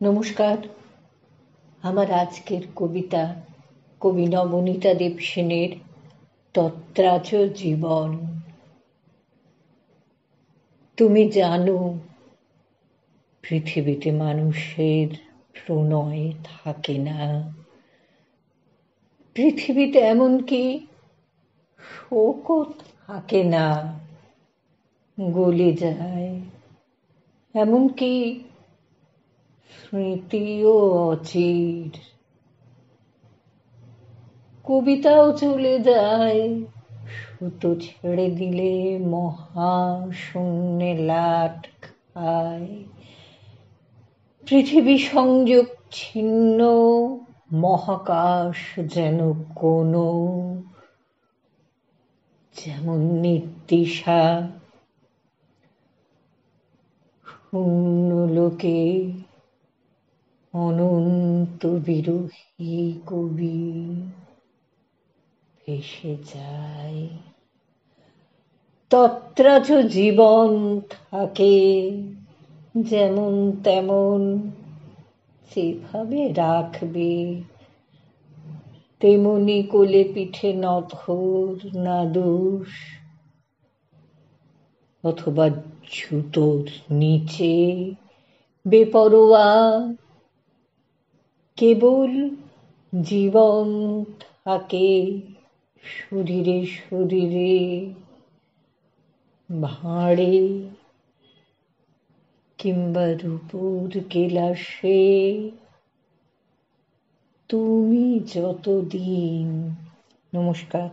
নমস্কার। আমার আজকের কবিতা কবি নবনীতা দেব সেনের তত্রাচ জীবন। তুমি জানো পৃথিবীতে মানুষের প্রণয় থাকে না, পৃথিবীতে এমনকি শোকও থাকে না, গলে যায়, এমনকি স্মৃতিও অচির। কবিতাও চলে যায়, সুতো ছেড়ে দিলে মহাশূন্যে লাট খায়। পৃথিবী সংযোগ ছিন্ন, মহাকাশ যেন কোনো যেমন নির্দিশা। শূন্য লোকে অনন্ত বিরহী কবি ভেসে যায়। তত্রাচ জীবন থাকে যেমন তেমন, যেভাবে রাখবে তেমনি কোলে পিঠে নধর না দোষ, অথবা জুতোর নিচে বেপরোয়া। কেবল জীবন থাকে শরীরে শরীরে, ভাঁড়ে কিংবা রূপোর গেলাসে। তুমি যতদিন। নমস্কার।